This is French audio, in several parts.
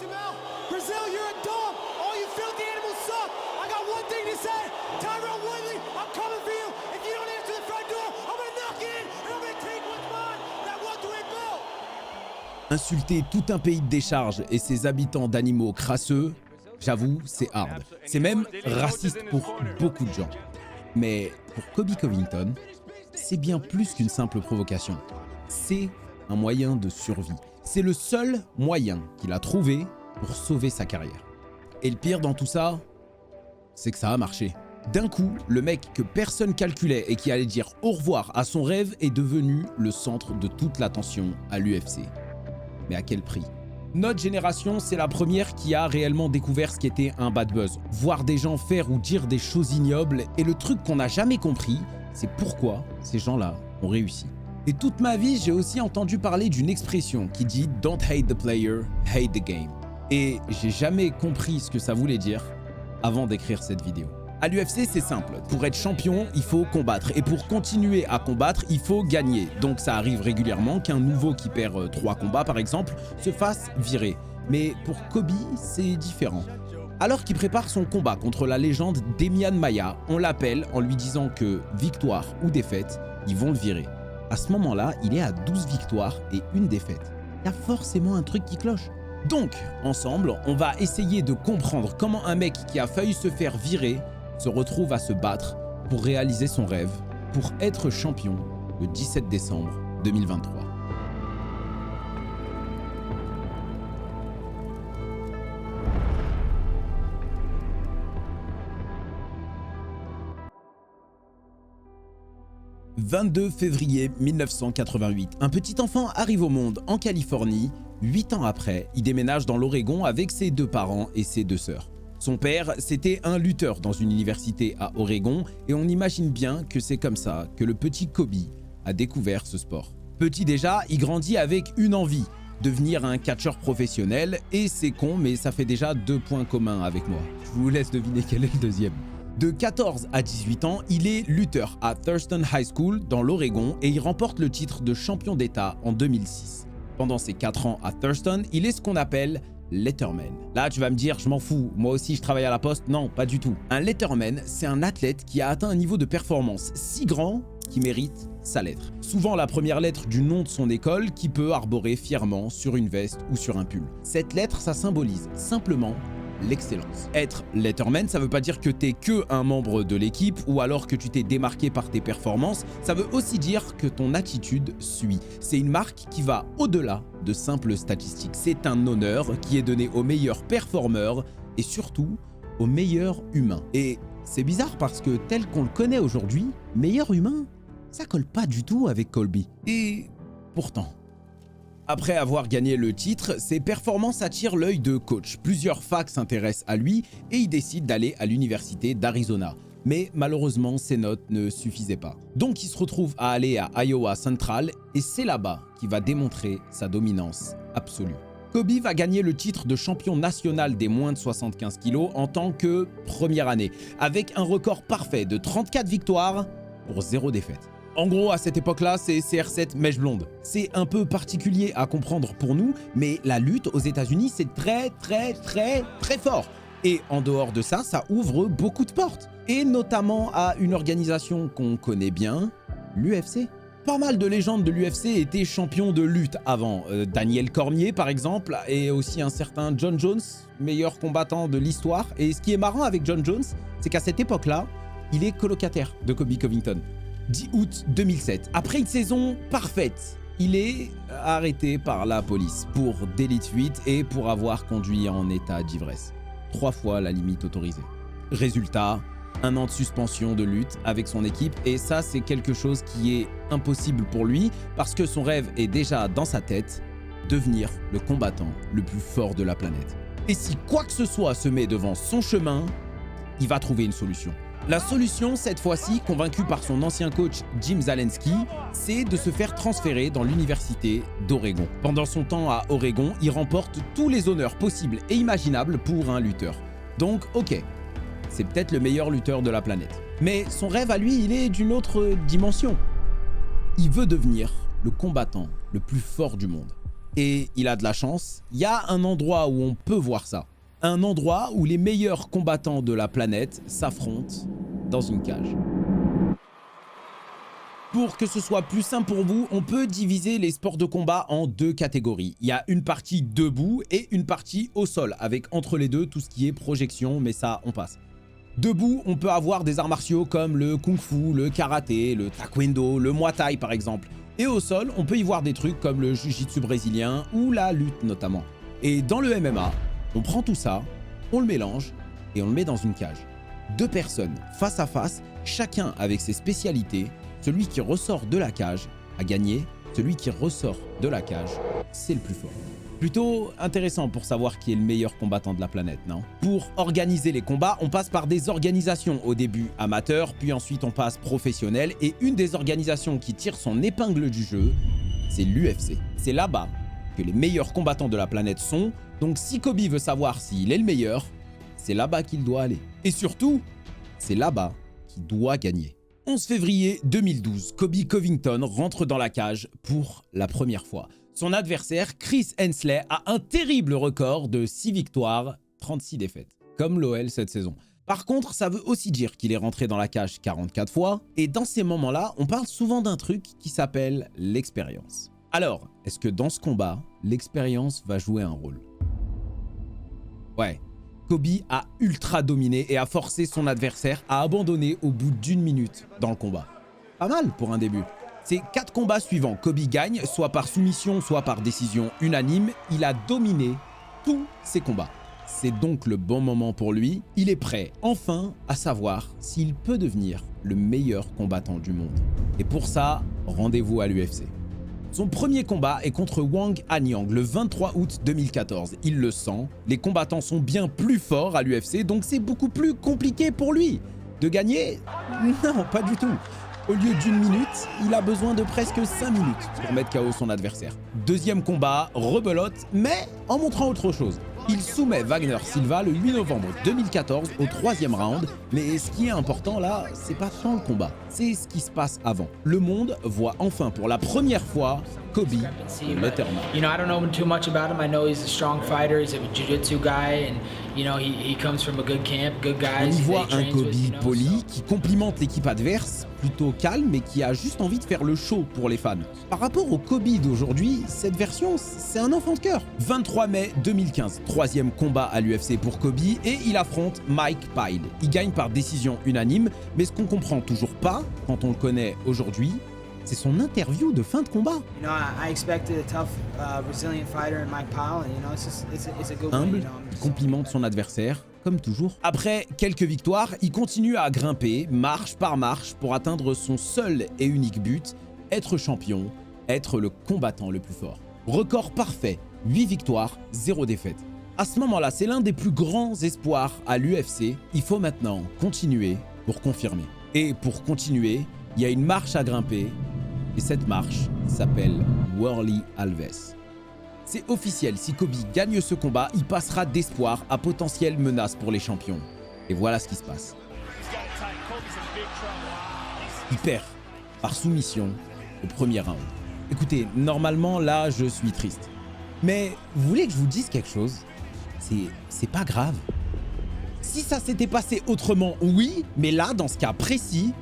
him out. Brazil, you're a dog. All you filthy animals suck. I got one thing to say. Tyrell Woodley, I'm coming for you. If you don't answer the front door, I'm gonna knock it in and I'm gonna take what's mine. That welterweight belt. Insulter tout un pays de décharge et ses habitants d'animaux crasseux, j'avoue, c'est hard. C'est même raciste pour beaucoup de gens. Mais pour Colby Covington, c'est bien plus qu'une simple provocation. C'est un moyen de survie. C'est le seul moyen qu'il a trouvé pour sauver sa carrière. Et le pire dans tout ça, c'est que ça a marché. D'un coup, le mec que personne calculait et qui allait dire au revoir à son rêve est devenu le centre de toute l'attention à l'UFC. Mais à quel prix ? Notre génération, c'est la première qui a réellement découvert ce qu'était un bad buzz. Voir des gens faire ou dire des choses ignobles, et le truc qu'on n'a jamais compris, c'est pourquoi ces gens-là ont réussi. Et toute ma vie, j'ai aussi entendu parler d'une expression qui dit « Don't hate the player, hate the game ». Et j'ai jamais compris ce que ça voulait dire avant d'écrire cette vidéo. À l'UFC, c'est simple. Pour être champion, il faut combattre. Et pour continuer à combattre, il faut gagner. Donc ça arrive régulièrement qu'un nouveau qui perd 3 combats, par exemple, se fasse virer. Mais pour Colby, c'est différent. Alors qu'il prépare son combat contre la légende Demian Maia, on l'appelle en lui disant que, victoire ou défaite, ils vont le virer. À ce moment-là, il est à 12 victoires et 1 défaite. Il y a forcément un truc qui cloche. Donc, ensemble, on va essayer de comprendre comment un mec qui a failli se faire virer se retrouve à se battre pour réaliser son rêve, pour être champion le 17 décembre 2023. « 22 février 1988, un petit enfant arrive au monde en Californie. 8 ans après, il déménage dans l'Oregon avec ses 2 parents et ses 2 sœurs. Son père, c'était un lutteur dans une université à Oregon et on imagine bien que c'est comme ça que le petit Colby a découvert ce sport. Petit déjà, il grandit avec une envie, devenir un catcheur professionnel, et c'est con mais ça fait déjà 2 points communs avec moi. Je vous laisse deviner quel est le deuxième. De 14 à 18 ans, il est lutteur à Thurston High School dans l'Oregon et il remporte le titre de champion d'État en 2006. Pendant ses 4 ans à Thurston, il est ce qu'on appelle letterman. Là, tu vas me dire, je m'en fous, moi aussi je travaille à la poste. Non, pas du tout. Un letterman, c'est un athlète qui a atteint un niveau de performance si grand qu'il mérite sa lettre. Souvent la première lettre du nom de son école qui peut arborer fièrement sur une veste ou sur un pull. Cette lettre, ça symbolise simplement l'excellence. Être letterman, ça veut pas dire que t'es que un membre de l'équipe ou alors que tu t'es démarqué par tes performances, ça veut aussi dire que ton attitude suit. C'est une marque qui va au-delà de simples statistiques. C'est un honneur qui est donné aux meilleurs performeurs et surtout aux meilleurs humains. Et c'est bizarre parce que tel qu'on le connaît aujourd'hui, meilleur humain, ça colle pas du tout avec Colby. Et pourtant, après avoir gagné le titre, ses performances attirent l'œil de coach. Plusieurs facs s'intéressent à lui et il décide d'aller à l'université d'Arizona. Mais malheureusement, ses notes ne suffisaient pas. Donc il se retrouve à aller à Iowa Central et c'est là-bas qu'il va démontrer sa dominance absolue. Colby va gagner le titre de champion national des moins de 75 kg en tant que première année, avec un record parfait de 34 victoires pour 0 défaite. En gros, à cette époque-là, c'est CR7 mèche blonde. C'est un peu particulier à comprendre pour nous, mais la lutte aux États-Unis, c'est très fort. Et en dehors de ça, ça ouvre beaucoup de portes. Et notamment à une organisation qu'on connaît bien, l'UFC. Pas mal de légendes de l'UFC étaient champions de lutte avant. Daniel Cormier, par exemple, et aussi un certain John Jones, meilleur combattant de l'histoire. Et ce qui est marrant avec John Jones, c'est qu'à cette époque-là, il est colocataire de Colby Covington. 10 août 2007. Après une saison parfaite, il est arrêté par la police pour délit de fuite et pour avoir conduit en état d'ivresse. 3 fois la limite autorisée. Résultat, 1 an de suspension de lutte avec son équipe et ça c'est quelque chose qui est impossible pour lui parce que son rêve est déjà dans sa tête, devenir le combattant le plus fort de la planète. Et si quoi que ce soit se met devant son chemin, il va trouver une solution. La solution, cette fois-ci, convaincu par son ancien coach Jim Zalensky, c'est de se faire transférer dans l'université d'Oregon. Pendant son temps à Oregon, il remporte tous les honneurs possibles et imaginables pour un lutteur. Donc, ok, c'est peut-être le meilleur lutteur de la planète. Mais son rêve à lui, il est d'une autre dimension. Il veut devenir le combattant le plus fort du monde. Et il a de la chance, il y a un endroit où on peut voir ça. Un endroit où les meilleurs combattants de la planète s'affrontent dans une cage. Pour que ce soit plus simple pour vous, on peut diviser les sports de combat en deux catégories. Il y a une partie debout et une partie au sol, avec entre les deux tout ce qui est projection, mais ça, on passe. Debout, on peut avoir des arts martiaux comme le kung-fu, le karaté, le taekwondo, le muay thai par exemple. Et au sol, on peut y voir des trucs comme le jiu-jitsu brésilien ou la lutte notamment. Et dans le MMA, on prend tout ça, on le mélange et on le met dans une cage. Deux personnes face à face, chacun avec ses spécialités. Celui qui ressort de la cage a gagné, celui qui ressort de la cage, c'est le plus fort. Plutôt intéressant pour savoir qui est le meilleur combattant de la planète, non? Pour organiser les combats, on passe par des organisations au début amateurs, puis ensuite on passe professionnel, et une des organisations qui tire son épingle du jeu, c'est l'UFC. C'est là-bas que les meilleurs combattants de la planète sont, donc si Kobe veut savoir s'il est le meilleur, c'est là-bas qu'il doit aller. Et surtout, c'est là-bas qu'il doit gagner. 11 février 2012, Kobe Covington rentre dans la cage pour la première fois. Son adversaire, Chris Hensley, a un terrible record de 6 victoires, 36 défaites, comme l'OL cette saison. Par contre, ça veut aussi dire qu'il est rentré dans la cage 44 fois, et dans ces moments-là, on parle souvent d'un truc qui s'appelle l'expérience. Alors, est-ce que dans ce combat, l'expérience va jouer un rôle? Ouais. Kobe a ultra dominé et a forcé son adversaire à abandonner au bout d'1 minute dans le combat. Pas mal pour un début. Ces 4 combats suivants, Kobe gagne, soit par soumission, soit par décision unanime. Il a dominé tous ses combats. C'est donc le bon moment pour lui. Il est prêt, enfin, à savoir s'il peut devenir le meilleur combattant du monde. Et pour ça, rendez-vous à l'UFC. Son premier combat est contre Wang Anyang le 23 août 2014. Il le sent, les combattants sont bien plus forts à l'UFC, donc c'est beaucoup plus compliqué pour lui. De gagner? Non, pas du tout. Au lieu d'1 minute, il a besoin de presque 5 minutes pour mettre KO son adversaire. Deuxième combat, rebelote, mais en montrant autre chose. Il soumet Wagner Silva le 8 novembre 2014 au 3e round, mais ce qui est important là, c'est pas tant le combat, c'est ce qui se passe avant. Le monde voit enfin pour la première fois Kobe Letterman. You know, I don't know too much about him. I know he's a strong fighter, he's a jiu-jitsu guy, and you know, he comes from a good camp, good guys. On y voit un Kobe poli qui complimente l'équipe adverse, plutôt calme, mais qui a juste envie de faire le show pour les fans. Par rapport au Kobe d'aujourd'hui, cette version, c'est un enfant de cœur. 23 mai 2015, 3e combat à l'UFC pour Kobe, et il affronte Mike Pyle. Il gagne par décision unanime, mais ce qu'on comprend toujours pas, quand on le connaît aujourd'hui, c'est son interview de fin de combat. You know, I expected a tough, resilient fighter in Mike Pyle, and you know, it's a good Humble, win. You know, il complimente son adversaire, comme toujours. Après quelques victoires, il continue à grimper, marche par marche, pour atteindre son seul et unique but, être champion, être le combattant le plus fort. Record parfait, 8 victoires, 0 défaite. À ce moment-là, c'est l'un des plus grands espoirs à l'UFC. Il faut maintenant continuer pour confirmer. Et pour continuer, il y a une marche à grimper, et cette marche s'appelle Warlley Alves. C'est officiel, si Kobe gagne ce combat, il passera d'espoir à potentielle menace pour les champions. Et voilà ce qui se passe. Il perd par soumission au premier round. Écoutez, normalement là je suis triste. Mais vous voulez que je vous dise quelque chose? C'est pas grave. Si ça s'était passé autrement, oui, mais là, dans ce cas précis,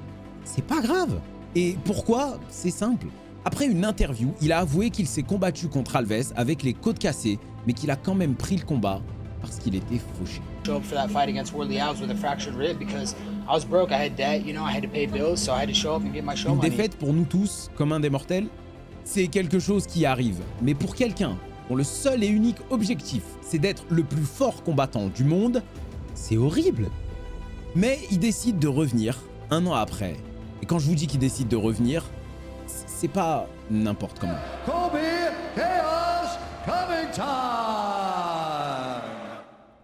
c'est pas grave. Et pourquoi? C'est simple. Après une interview, il a avoué qu'il s'est combattu contre Alves avec les côtes cassées, mais qu'il a quand même pris le combat parce qu'il était fauché. show up for that fight against Warlley Alves with a fractured rib because I was broke. I had debt, you know, I had to pay bills, so I had to show up and get my show Une money. défaite pour nous tous, commun des mortels, c'est quelque chose qui arrive. Mais pour quelqu'un dont le seul et unique objectif, c'est d'être le plus fort combattant du monde, c'est horrible. Mais il décide de revenir 1 an après. Et quand je vous dis qu'il décide de revenir, c'est pas n'importe comment. Kobe Chaos Covington.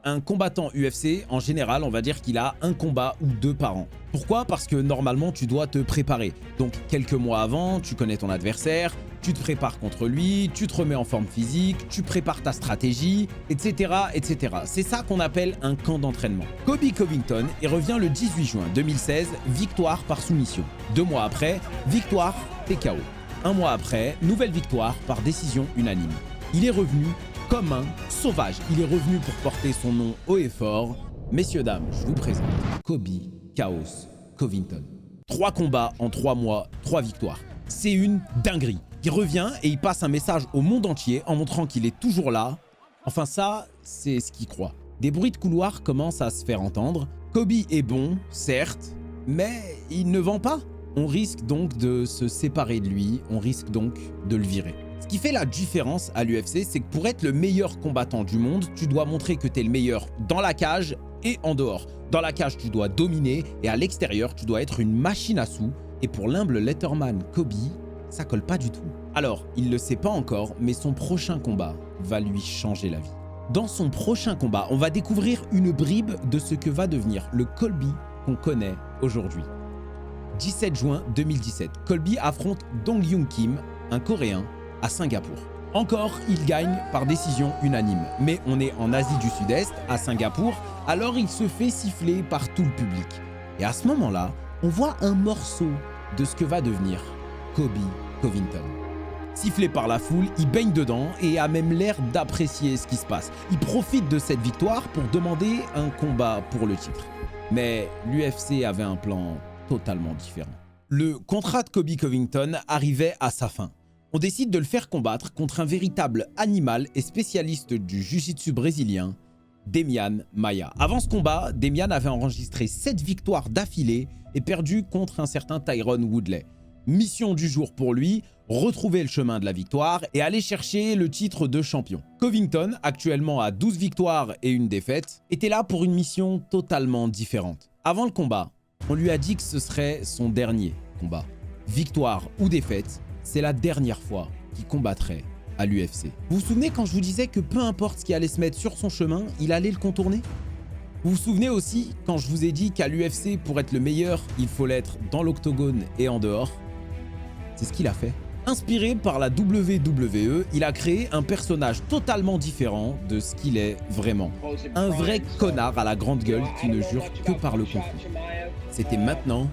Un combattant UFC, en général, on va dire qu'il a 1 combat ou 2 par an. Pourquoi? Parce que normalement, tu dois te préparer. Donc, quelques mois avant, tu connais ton adversaire, tu te prépares contre lui, tu te remets en forme physique, tu prépares ta stratégie, etc. etc. C'est ça qu'on appelle un camp d'entraînement. Kobe Covington y revient le 18 juin 2016, victoire par soumission. 2 mois après, victoire TKO. 1 mois après, nouvelle victoire par décision unanime. il est revenu comme un sauvage. Il est revenu pour porter son nom haut et fort. Messieurs, dames, je vous présente Colby Chaos Covington. 3 combats en 3 mois, 3 victoires. C'est une dinguerie. Il revient et il passe un message au monde entier en montrant qu'il est toujours là. Enfin ça, c'est ce qu'il croit. Des bruits de couloir commencent à se faire entendre. Colby est bon, certes, mais il ne vend pas. On risque donc de se séparer de lui, on risque donc de le virer. Ce qui fait la différence à l'UFC, c'est que pour être le meilleur combattant du monde, tu dois montrer que tu es le meilleur dans la cage et en dehors. Dans la cage, tu dois dominer et à l'extérieur, tu dois être une machine à sous. Et pour l'humble letterman Colby, ça colle pas du tout. Alors, il le sait pas encore, mais son prochain combat va lui changer la vie. Dans son prochain combat, on va découvrir une bribe de ce que va devenir le Colby qu'on connaît aujourd'hui. 17 juin 2017, Colby affronte Dong Hyun Kim, un Coréen, à Singapour. Encore, il gagne par décision unanime. Mais on est en Asie du Sud-Est, à Singapour, alors il se fait siffler par tout le public. Et à ce moment-là, on voit un morceau de ce que va devenir Colby Covington. Sifflé par la foule, il baigne dedans et a même l'air d'apprécier ce qui se passe. Il profite de cette victoire pour demander un combat pour le titre. Mais l'UFC avait un plan totalement différent. Le contrat de Colby Covington arrivait à sa fin. On décide de le faire combattre contre un véritable animal et spécialiste du jiu-jitsu brésilien, Demian Maia. Avant ce combat, Demian avait enregistré 7 victoires d'affilée et perdu contre un certain Tyron Woodley. Mission du jour pour lui, retrouver le chemin de la victoire et aller chercher le titre de champion. Covington, actuellement à 12 victoires et une défaite, était là pour une mission totalement différente. Avant le combat, on lui a dit que ce serait son dernier combat. Victoire ou défaite, c'est la dernière fois qu'il combattrait à l'UFC. Vous vous souvenez quand je vous disais que peu importe ce qui allait se mettre sur son chemin, il allait le contourner? Vous vous souvenez aussi quand je vous ai dit qu'à l'UFC, pour être le meilleur, il faut l'être dans l'octogone et en dehors? C'est ce qu'il a fait. Inspiré par la WWE, il a créé un personnage totalement différent de ce qu'il est vraiment. Un vrai connard à la grande gueule qui ne jure que par le kung fu. C'était maintenant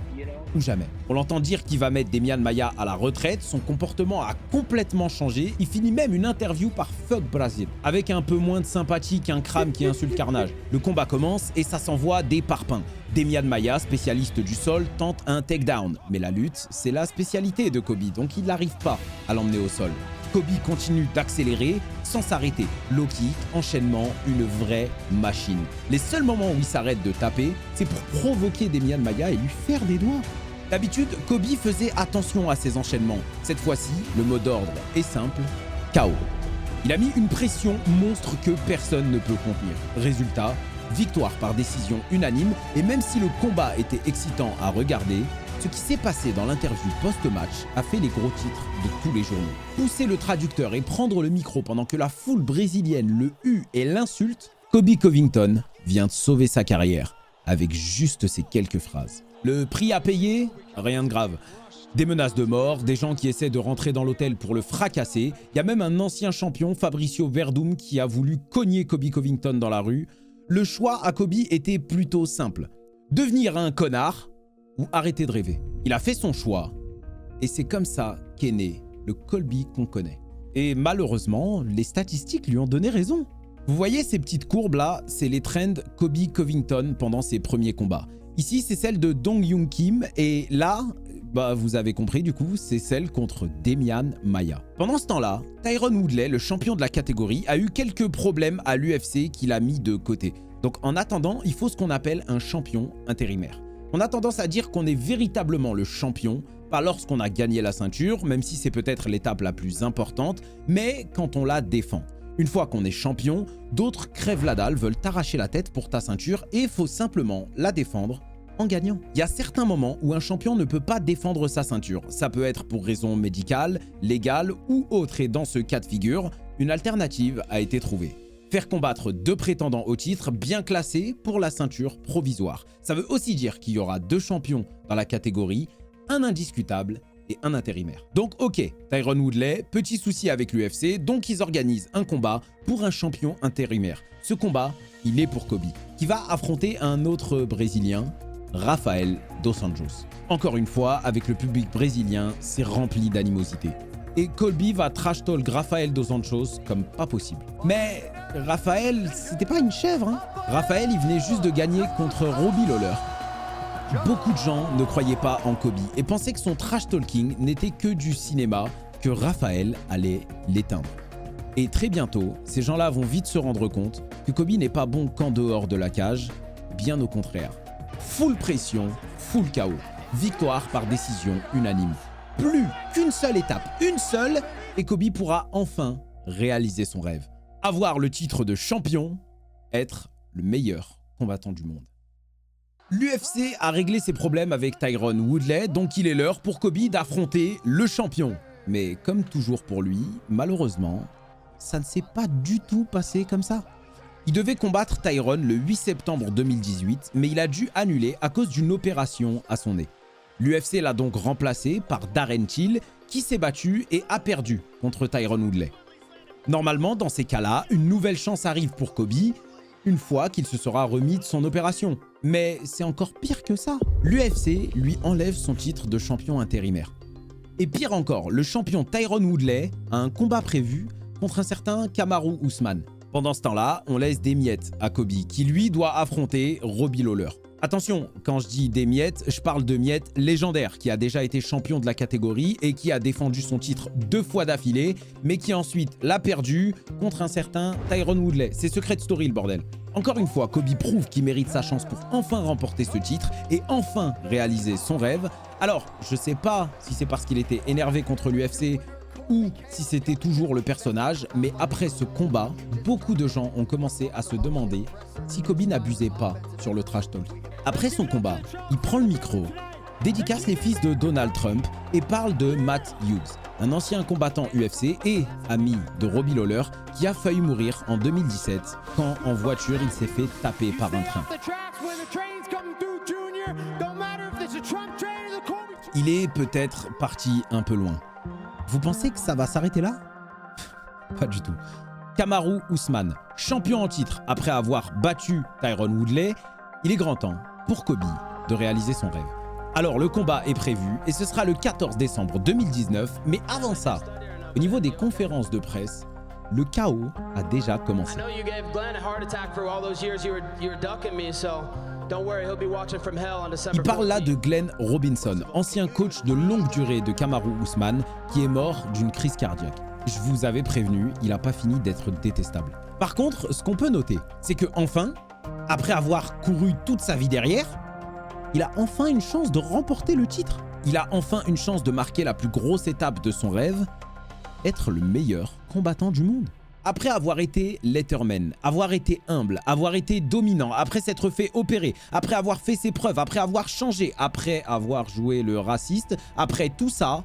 ou jamais. On l'entend dire qu'il va mettre Demian Maia à la retraite, son comportement a complètement changé, il finit même une interview par Fuck Brazil, avec un peu moins de sympathie qu'un crâne qui insulte Carnage. Le combat commence et ça s'envoie des parpaings. Demian Maia, spécialiste du sol, tente un takedown, mais la lutte, c'est la spécialité de Colby, donc il n'arrive pas à l'emmener au sol. Colby continue d'accélérer sans s'arrêter. Low kick, enchaînement, une vraie machine. Les seuls moments où il s'arrête de taper, c'est pour provoquer Demian Maia et lui faire des doigts. D'habitude, Colby faisait attention à ses enchaînements. Cette fois-ci, le mot d'ordre est simple, KO. Il a mis une pression monstre que personne ne peut contenir. Résultat, victoire par décision unanime, et même si le combat était excitant à regarder, ce qui s'est passé dans l'interview post-match a fait les gros titres de tous les journaux. Pousser le traducteur et prendre le micro pendant que la foule brésilienne le hue et l'insulte, Colby Covington vient de sauver sa carrière avec juste ces quelques phrases. Le prix à payer? Rien de grave. Des menaces de mort, des gens qui essaient de rentrer dans l'hôtel pour le fracasser. Il y a même un ancien champion, Fabricio Werdum, qui a voulu cogner Colby Covington dans la rue. Le choix à Colby était plutôt simple. Devenir un connard ou arrêter de rêver. Il a fait son choix et c'est comme ça qu'est né le Colby qu'on connaît. Et malheureusement, les statistiques lui ont donné raison. Vous voyez ces petites courbes là, c'est les trends Colby Covington pendant ses premiers combats. Ici, c'est celle de Dong Hyun Kim et là, vous avez compris du coup, c'est celle contre Demian Maia. Pendant ce temps-là, Tyron Woodley, le champion de la catégorie, a eu quelques problèmes à l'UFC qu'il a mis de côté. Donc en attendant, il faut ce qu'on appelle un champion intérimaire. On a tendance à dire qu'on est véritablement le champion, pas lorsqu'on a gagné la ceinture, même si c'est peut-être l'étape la plus importante, mais quand on la défend. Une fois qu'on est champion, d'autres crèvent la dalle, veulent t'arracher la tête pour ta ceinture et il faut simplement la défendre en gagnant. Il y a certains moments où un champion ne peut pas défendre sa ceinture. Ça peut être pour raison médicale, légale ou autre et dans ce cas de figure, une alternative a été trouvée. Faire combattre 2 prétendants au titre bien classés pour la ceinture provisoire. Ça veut aussi dire qu'il y aura 2 champions dans la catégorie, un indiscutable et un intérimaire. Donc ok, Tyron Woodley, petit souci avec l'UFC, donc ils organisent un combat pour un champion intérimaire. Ce combat, il est pour Colby, qui va affronter un autre Brésilien, Rafael dos Anjos. Encore une fois, avec le public brésilien, c'est rempli d'animosité. et Colby va trash talk Rafael dos Anjos comme pas possible. Mais Rafael, c'était pas une chèvre, hein. Rafael, il venait juste de gagner contre Robbie Lawler. Beaucoup de gens ne croyaient pas en Kobe et pensaient que son trash talking n'était que du cinéma, que Rafael allait l'éteindre. Et très bientôt, ces gens-là vont vite se rendre compte que Kobe n'est pas bon qu'en dehors de la cage, bien au contraire. Full pression, full KO. Victoire par décision unanime. Plus qu'une seule étape, une seule, et Kobe pourra enfin réaliser son rêve. Avoir le titre de champion, être le meilleur combattant du monde. L'UFC a réglé ses problèmes avec Tyron Woodley, donc il est l'heure pour Kobe d'affronter le champion. Mais comme toujours pour lui, malheureusement, ça ne s'est pas du tout passé comme ça. Il devait combattre Tyron le 8 septembre 2018, mais il a dû annuler à cause d'une opération à son nez. L'UFC l'a donc remplacé par Darren Till, qui s'est battu et a perdu contre Tyron Woodley. Normalement, dans ces cas-là, une nouvelle chance arrive pour Kobe, une fois qu'il se sera remis de son opération. Mais c'est encore pire que ça. L'UFC lui enlève son titre de champion intérimaire. Et pire encore, le champion Tyron Woodley a un combat prévu contre un certain Kamaru Usman. Pendant ce temps-là, on laisse des miettes à Kobe, qui lui doit affronter Robbie Lawler. Attention, quand je dis des miettes, je parle de miettes légendaires, qui a déjà été champion de la catégorie et qui a défendu son titre 2 fois d'affilée, mais qui ensuite l'a perdu contre un certain Tyron Woodley. C'est Secret Story le bordel. Encore une fois, Kobe prouve qu'il mérite sa chance pour enfin remporter ce titre et enfin réaliser son rêve. Alors, je sais pas si c'est parce qu'il était énervé contre l'UFC ou si c'était toujours le personnage, mais après ce combat, beaucoup de gens ont commencé à se demander si Kobe n'abusait pas sur le trash talk. Après son combat, il prend le micro, dédicace les fils de Donald Trump et parle de Matt Hughes, un ancien combattant UFC et ami de Robbie Lawler qui a failli mourir en 2017 quand en voiture il s'est fait taper par un train. Il est peut-être parti un peu loin. Vous pensez que ça va s'arrêter là? Pas du tout. Kamaru Usman, champion en titre après avoir battu Tyron Woodley, il est grand temps pour Kobe de réaliser son rêve. Alors le combat est prévu et ce sera le 14 décembre 2019, mais avant ça, au niveau des conférences de presse, le chaos a déjà commencé. Il parle là de Glenn Robinson, ancien coach de longue durée de Kamaru Usman, qui est mort d'une crise cardiaque. Je vous avais prévenu, il n'a pas fini d'être détestable. Par contre, ce qu'on peut noter, c'est que enfin, après avoir couru toute sa vie derrière, il a enfin une chance de remporter le titre. Il a enfin une chance de marquer la plus grosse étape de son rêve, être le meilleur combattant du monde. Après avoir été letterman, avoir été humble, avoir été dominant, après s'être fait opérer, après avoir fait ses preuves, après avoir changé, après avoir joué le raciste, après tout ça,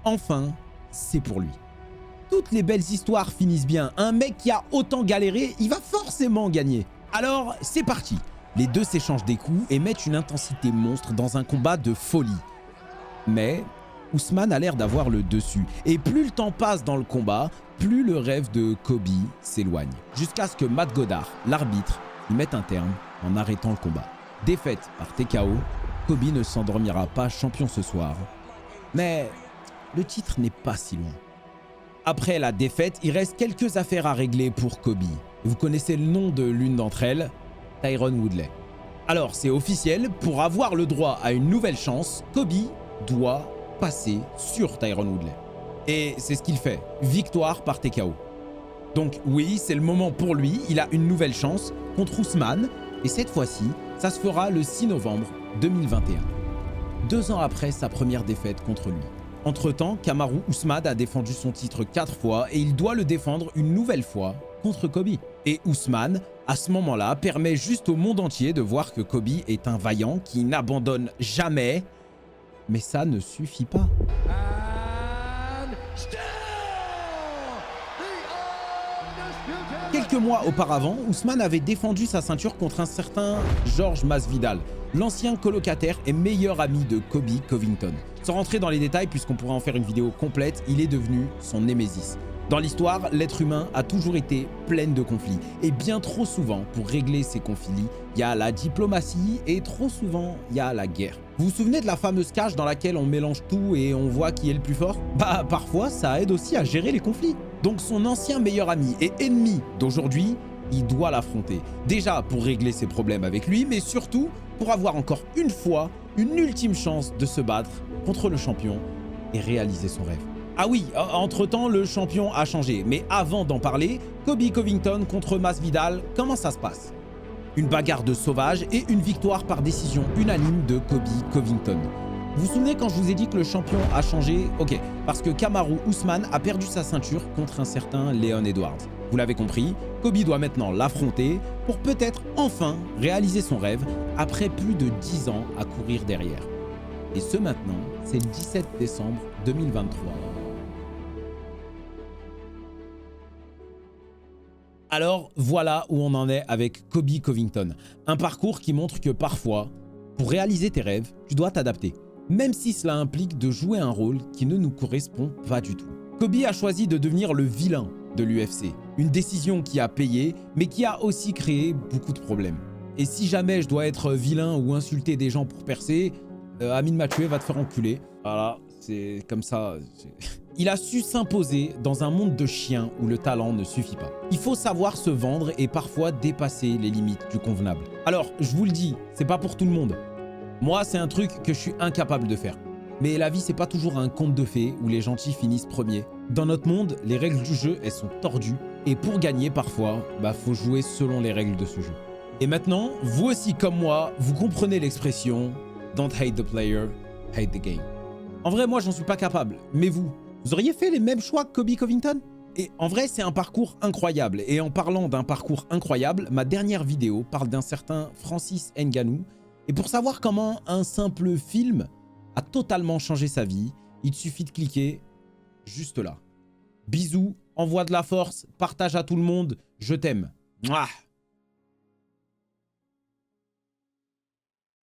enfin, c'est pour lui. Toutes les belles histoires finissent bien. Un mec qui a autant galéré, il va forcément gagner. Alors, c'est parti. Les deux s'échangent des coups et mettent une intensité monstre dans un combat de folie. Mais Usman a l'air d'avoir le dessus. Et plus le temps passe dans le combat, plus le rêve de Kobe s'éloigne. Jusqu'à ce que Matt Goddard, l'arbitre, y mette un terme en arrêtant le combat. Défaite par TKO, Kobe ne s'endormira pas champion ce soir. Mais le titre n'est pas si loin. Après la défaite, il reste quelques affaires à régler pour Kobe. Vous connaissez le nom de l'une d'entre elles, Tyron Woodley. Alors c'est officiel, pour avoir le droit à une nouvelle chance, Kobe doit passer sur Tyron Woodley. Et c'est ce qu'il fait, victoire par TKO. Donc oui, c'est le moment pour lui, il a une nouvelle chance contre Usman, et cette fois-ci, ça se fera le 6 novembre 2021. 2 ans après sa première défaite contre lui. Entre-temps, Kamaru Usman a défendu son titre 4 fois et il doit le défendre une nouvelle fois contre Kobe. Et Usman, à ce moment-là, permet juste au monde entier de voir que Kobe est un vaillant qui n'abandonne jamais. Mais ça ne suffit pas. Quelques mois auparavant, Usman avait défendu sa ceinture contre un certain George Masvidal, l'ancien colocataire et meilleur ami de Kobe Covington. Sans rentrer dans les détails, puisqu'on pourrait en faire une vidéo complète, il est devenu son némésis. Dans l'histoire, l'être humain a toujours été plein de conflits. Et bien trop souvent, pour régler ces conflits, il y a la diplomatie et trop souvent, il y a la guerre. Vous vous souvenez de la fameuse cage dans laquelle on mélange tout et on voit qui est le plus fort? Bah parfois, ça aide aussi à gérer les conflits. Donc son ancien meilleur ami et ennemi d'aujourd'hui, il doit l'affronter. Déjà pour régler ses problèmes avec lui, mais surtout pour avoir encore une fois une ultime chance de se battre contre le champion et réaliser son rêve. Ah oui, entre-temps, le champion a changé. Mais avant d'en parler, Colby Covington contre Masvidal, comment ça se passe? Une bagarre de sauvages et une victoire par décision unanime de Colby Covington. Vous vous souvenez quand je vous ai dit que le champion a changé? Ok, parce que Kamaru Usman a perdu sa ceinture contre un certain Leon Edwards. Vous l'avez compris, Colby doit maintenant l'affronter pour peut-être enfin réaliser son rêve après plus de 10 ans à courir derrière. Et ce maintenant, c'est le 17 décembre 2023. Alors voilà où on en est avec Colby Covington. Un parcours qui montre que parfois, pour réaliser tes rêves, tu dois t'adapter. Même si cela implique de jouer un rôle qui ne nous correspond pas du tout. Colby a choisi de devenir le vilain de l'UFC. Une décision qui a payé, mais qui a aussi créé beaucoup de problèmes. Et si jamais je dois être vilain ou insulter des gens pour percer, Amin Mathieu va te faire enculer. Voilà, c'est comme ça. Il a su s'imposer dans un monde de chiens où le talent ne suffit pas. Il faut savoir se vendre et parfois dépasser les limites du convenable. Alors, je vous le dis, c'est pas pour tout le monde. Moi, c'est un truc que je suis incapable de faire. Mais la vie, c'est pas toujours un conte de fées où les gentils finissent premiers. Dans notre monde, les règles du jeu, elles sont tordues. Et pour gagner, parfois, faut jouer selon les règles de ce jeu. Et maintenant, vous aussi comme moi, vous comprenez l'expression « Don't hate the player, hate the game ». En vrai, moi, j'en suis pas capable. Mais vous auriez fait les mêmes choix que Colby Covington? Et en vrai, c'est un parcours incroyable. Et en parlant d'un parcours incroyable, ma dernière vidéo parle d'un certain Francis Ngannou. Et pour savoir comment un simple film a totalement changé sa vie, il te suffit de cliquer juste là. Bisous, envoie de la force, partage à tout le monde, je t'aime. Mouah.